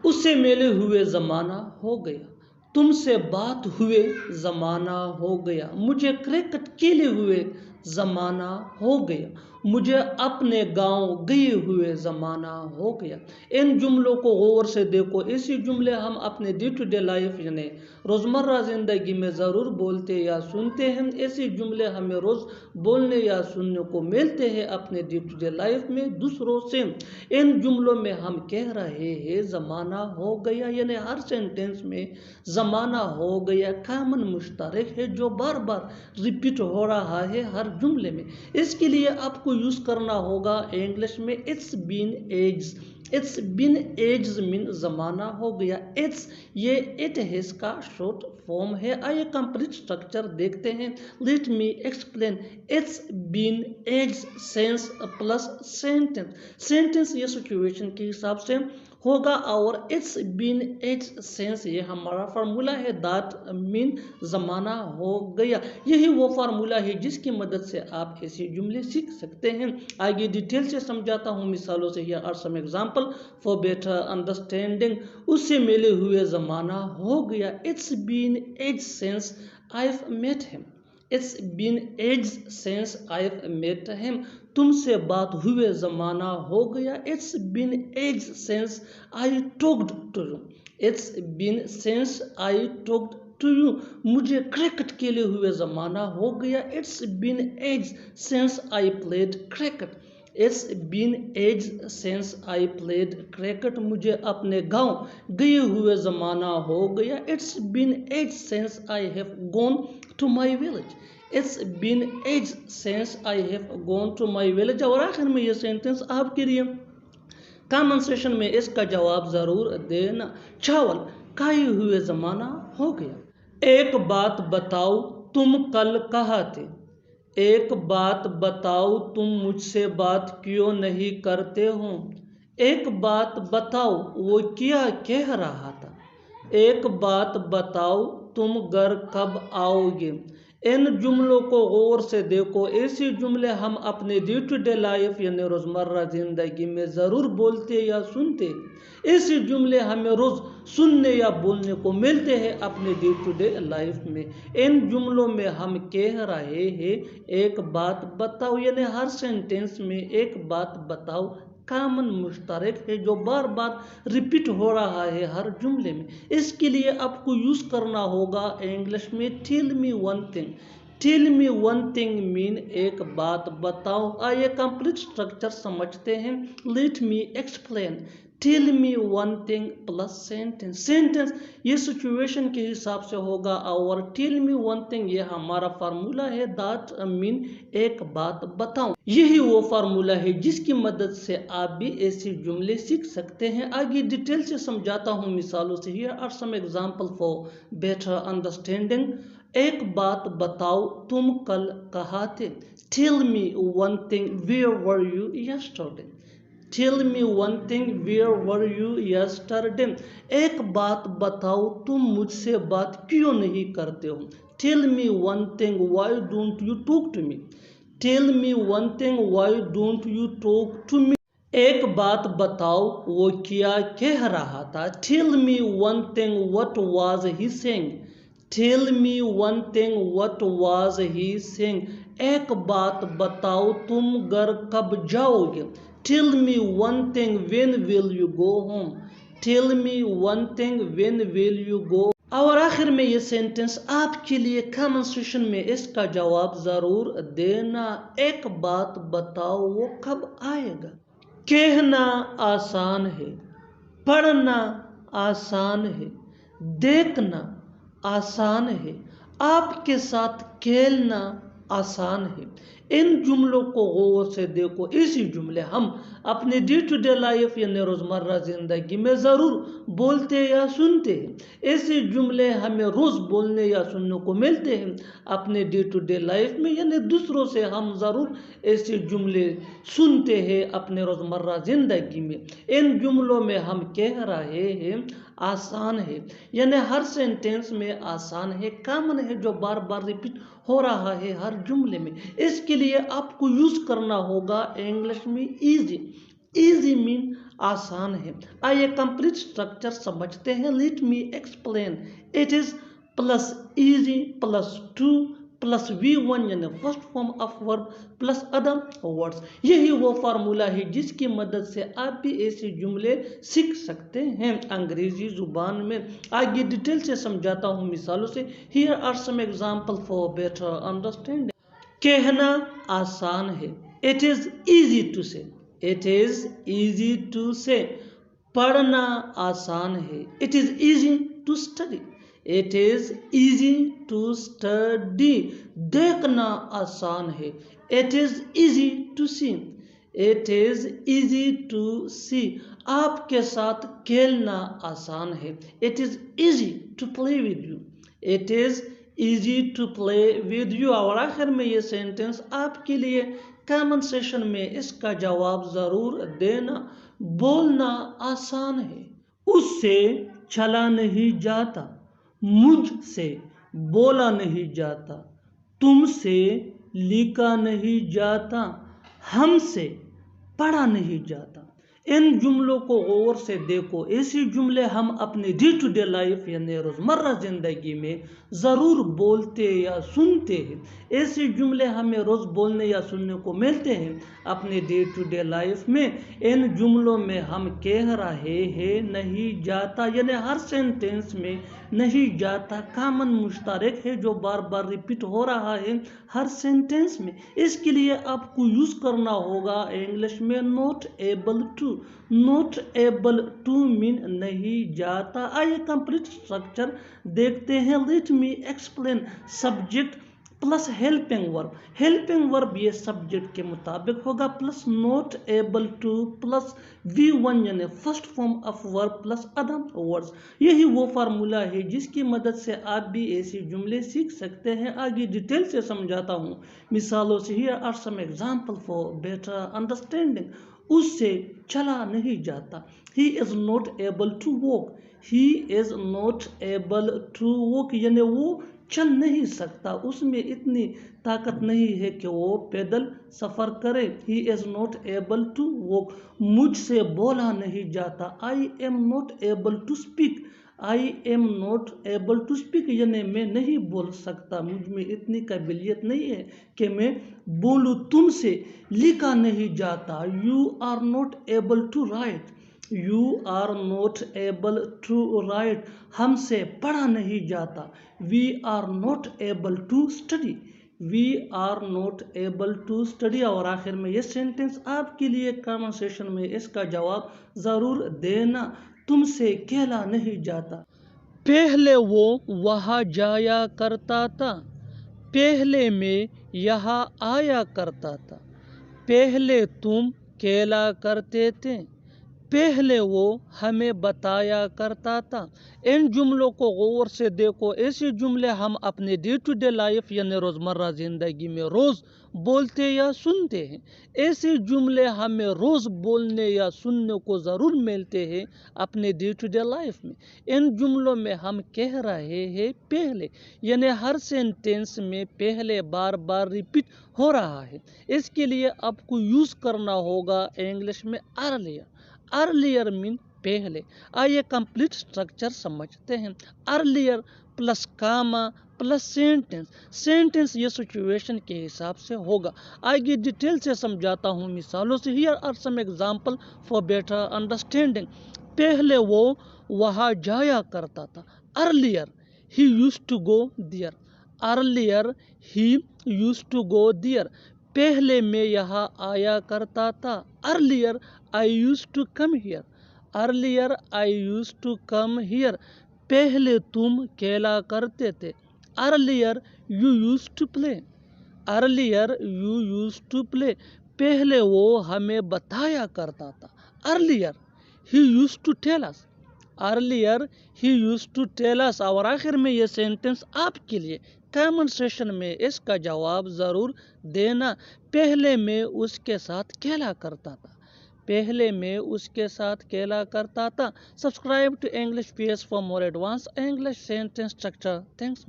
اس سے ملے ہوئے زمانہ ہو گیا، تم سے بات ہوئے زمانہ ہو گیا، مجھے کرکٹ کھیلے ہوئے زمانہ ہو گیا، مجھے اپنے گاؤں گئے ہوئے زمانہ ہو گیا۔ ان جملوں کو غور سے دیکھو، ایسی جملے ہم اپنے ڈے ٹو ڈے لائف یعنی روزمرہ زندگی میں ضرور بولتے یا سنتے ہیں۔ ایسی جملے ہمیں روز بولنے یا سننے کو ملتے ہیں اپنے ڈے ٹو ڈے لائف میں دوسروں سے۔ ان جملوں میں ہم کہہ رہے ہیں زمانہ ہو گیا، یعنی ہر سینٹنس میں زمانہ ہو گیا کامن مشترک ہے جو بار بار ریپیٹ ہو رہا ہے ہر جملے میں۔ اس کے لیے آپ کو یوز کرنا ہوگا انگلش میں it's been ages. It's been ages mean زمانہ ہو گیا۔ اٹس یہ اٹ ہیز کا شارٹ فارم ہے۔ آئیے کمپلیٹ اسٹرکچر دیکھتے ہیں۔ Let me explain. It's been ages since plus sentence. Sentence یہ سچویشن کے حساب سے ہوگا اور اٹس بین ایجز سینس یہ ہمارا فارمولا ہے دیٹ مین زمانہ ہو گیا۔ یہی وہ فارمولا ہے جس کی مدد سے آپ ایسی جملے سیکھ سکتے ہیں۔ آگے ڈیٹیل سے سمجھاتا ہوں مثالوں سے۔ Here are some example for better understanding۔ اس سے ملے ہوئے زمانہ ہو گیا۔ It's been ages since I've met him۔ It's been ages since I've met him۔ تم سے بات ہوئے زمانہ ہو گیا۔ It's been ages since I talked to you۔ It's been since I talked to you۔ مجھے کرکٹ کھیلے ہوئے زمانہ ہو گیا۔ It's been ages since I played cricket۔ It's been ages since I played cricket۔ مجھے اپنے گاؤں گئے ہوئے زمانہ ہو گیا۔ It's been ages since I have gone to my village۔ It's been ages since I have gone to my village۔ اور آخر میں یہ سینٹنس آپ کے لیے کامن سیشن میں اس کا جواب ضرور دینا۔ چاول کھائے ہوئے زمانہ ہو گیا۔ ایک بات بتاؤ تم کل کہاں تھے؟ ایک بات بتاؤ تم مجھ سے بات کیوں نہیں کرتے ہو؟ ایک بات بتاؤ وہ کیا کہہ رہا تھا؟ ایک بات بتاؤ تم گھر کب آؤ گے؟ ان جملوں کو غور سے دیکھو۔ ایسی جملے ہم اپنے ڈے ٹو ڈے لائف یعنی روزمرہ زندگی میں ضرور بولتے یا سنتے۔ ایسی جملے ہمیں روز سننے یا بولنے کو ملتے ہیں اپنے ڈے ٹو ڈے لائف میں۔ ان جملوں میں ہم کہہ رہے ہیں ایک بات بتاؤ، یعنی ہر سینٹنس میں ایک بات بتاؤ کامن مشترک ہے جو بار بار ریپیٹ ہو رہا ہے ہر جملے میں۔ اس کے لیے آپ کو یوز کرنا ہوگا انگلش میں tell me one thing. Tell me one thing mean ایک بات بتاؤ۔ آئیے کمپلیٹ اسٹرکچر سمجھتے ہیں۔ Let me explain. Tell me one thing plus sentence. Sentence یہ سچویشن کے حساب سے ہوگا اور ٹیل می ون تھنگ یہ ہمارا فارمولا ہے دیٹ مین ایک بات بتاؤ۔ یہی وہ فارمولا ہے جس کی مدد سے آپ بھی ایسی جملے سیکھ سکتے ہیں۔ آگے ڈیٹیل سے سمجھاتا ہوں مثالوں سے۔ Here are some example for better understanding۔ ایک بات بتاؤ تم کل کہاں تھے؟ Tell me one thing where were you yesterday؟ Tell me one thing where were you yesterday؟ ایک بات بتاؤ تم مجھ سے بات کیوں نہیں کرتے ہو؟ Tell me one thing why don't you talk to me؟ Tell me one thing why don't you talk to me؟ ایک بات بتاؤ وہ کیا کہہ رہا تھا؟ Tell me one thing what was he saying؟ Tell me one thing what was he saying؟ ایک بات بتاؤ تم گھر کب جاؤ گے؟ Tell me one thing when will you go home؟ Tell me one thing when will you go؟ اور آخر میں یہ سینٹنس آپ کے لیے کامن سیشن میں اس کا جواب ضرور دینا۔ ایک بات بتاؤ وہ کب آئے گا؟ کہنا آسان ہے، پڑھنا آسان ہے، دیکھنا آسان ہے، آپ کے ساتھ کھیلنا آسان ہے۔ ان جملوں کو غور سے دیکھو۔ اسی جملے ہم اپنے ڈے ٹو ڈے لائف یعنی روزمرہ زندگی میں ضرور بولتے یا سنتے ہیں۔ ایسے جملے ہمیں روز بولنے یا سننے کو ملتے ہیں اپنے ڈے ٹو ڈے لائف میں، یعنی دوسروں سے ہم ضرور ایسے جملے سنتے ہیں اپنے روزمرہ زندگی میں۔ ان جملوں میں ہم کہہ رہے ہیں آسان ہے، یعنی ہر سینٹنس میں آسان ہے کامن ہے جو بار بار ریپیٹ ہو رہا ہے ہر جملے میں۔ اس کے لیے آپ کو یوز کرنا ہوگا انگلش میں ایزی۔ ایزی مین آسان ہے. آئیے کمپلیٹ اسٹرکچر سمجھتے ہیں. Let me explain. It is plus easy plus two plus V1 یعنی first form of verb plus other words. یہی وہ فارمولا ہے جس کی مدد سے آپ بھی ایسے جملے سیکھ سکتے ہیں انگریزی زبان میں. آگے ڈیٹیل سے سمجھاتا ہوں مثالوں سے. Here are some examples for better understanding. کہنا آسان ہے. It is easy to say. It is easy to say. پڑھنا آسان ہے. It is easy to study. It is easy to study. دیکھنا آسان ہے. It is easy to see. It is easy to see. آپ کے ساتھ کھیلنا آسان ہے. It is easy to play with you. It is easy to play with you. اور آخر میں یہ سینٹنس آپ کے لیے کامن سیشن میں اس کا جواب ضرور دینا. بولنا آسان ہے. اس سے چلا نہیں جاتا. مجھ سے بولا نہیں جاتا. تم سے لکھا نہیں جاتا. ہم سے پڑھا نہیں جاتا. ان جملوں کو غور سے دیکھو. ایسی جملے ہم اپنے ڈے ٹو ڈے لائف یعنی روزمرہ زندگی میں ضرور بولتے یا سنتے ہیں. ایسے جملے ہمیں روز بولنے یا سننے کو ملتے ہیں اپنے ڈے ٹو ڈے لائف میں. ان جملوں میں ہم کہہ رہے ہیں نہیں جاتا یعنی ہر سینٹینس میں نہیں جاتا کامن مشترک ہے جو بار بار ریپیٹ ہو رہا ہے ہر سینٹینس میں. اس کے لیے آپ کو یوز کرنا ہوگا انگلش میں not able to. not able to مین نہیں جاتا. آئیے کمپلیٹ اسٹرکچر دیکھتے ہیں. Let me explain. Subject plus helping ورب. ہیلپنگ ورب یہ سبجیکٹ کے مطابق ہوگا plus not able to plus V1 یعنی first form of verb plus other words. یہی وہ فارمولا ہے جس کی مدد سے آپ بھی ایسی جملے سیکھ سکتے ہیں. آگے ڈیٹیل سے سمجھاتا ہوں مثالوں سے. Here are some examples for better understanding. اس سے چلا نہیں جاتا. He is not able to walk. He is not able to walk یعنی وہ چل نہیں سکتا. اس میں اتنی طاقت نہیں ہے کہ وہ پیدل سفر کرے. He is not able to walk. مجھ سے بولا نہیں جاتا. I am not able to speak. I am not able to speak یعنی میں نہیں بول سکتا. مجھ میں اتنی قابلیت نہیں ہے کہ میں بولوں. تم سے لکھا نہیں جاتا. You are not able to write. You are not able to write. ہم سے پڑھا نہیں جاتا. We are not able to study. We are not able to study. اور آخر میں یہ سینٹنس آپ کے لیے کامن سیشن میں اس کا جواب ضرور دینا. تم سے کھیلا نہیں جاتا. پہلے وہ وہاں جایا کرتا تھا. پہلے میں یہاں آیا کرتا تھا. پہلے تم کھیلا کرتے تھے. پہلے وہ ہمیں بتایا کرتا تھا. ان جملوں کو غور سے دیکھو. ایسے جملے ہم اپنے ڈے ٹو ڈے لائف یعنی روزمرہ زندگی میں روز بولتے یا سنتے ہیں. ایسے جملے ہمیں روز بولنے یا سننے کو ضرور ملتے ہیں اپنے ڈے ٹو ڈے لائف میں. ان جملوں میں ہم کہہ رہے ہیں پہلے یعنی ہر سینٹینس میں پہلے بار بار ریپیٹ ہو رہا ہے. اس کے لیے آپ کو یوز کرنا ہوگا انگلش میں earlier. earlier مین پہلے. آئیے کمپلیٹ اسٹرکچر سمجھتے ہیں. earlier plus Cama plus sentence. Sentence یہ سچویشن کے حساب سے ہوگا. آگے ڈیٹیل سے سمجھاتا ہوں مثالوں سے. Here are some examples for better understanding. پہلے وہ وہاں جایا کرتا تھا. earlier he used to go there. earlier he used to go there. پہلے میں یہاں آیا کرتا تھا. earlier I used to come here. earlier I used to come here. پہلے تم کھیلا کرتے تھے. earlier you used to play. earlier you used to play. پہلے وہ ہمیں بتایا کرتا تھا. earlier he used to tell us. earlier he used to tell us. اور آخر میں یہ سینٹنس آپ کے لیے کامن سیشن میں اس کا جواب ضرور دینا. پہلے میں اس کے ساتھ کھیلا کرتا تھا. پہلے میں اس کے ساتھ کھیلا کرتا تھا. Subscribe to English PS for more advanced English sentence structure. Thanks.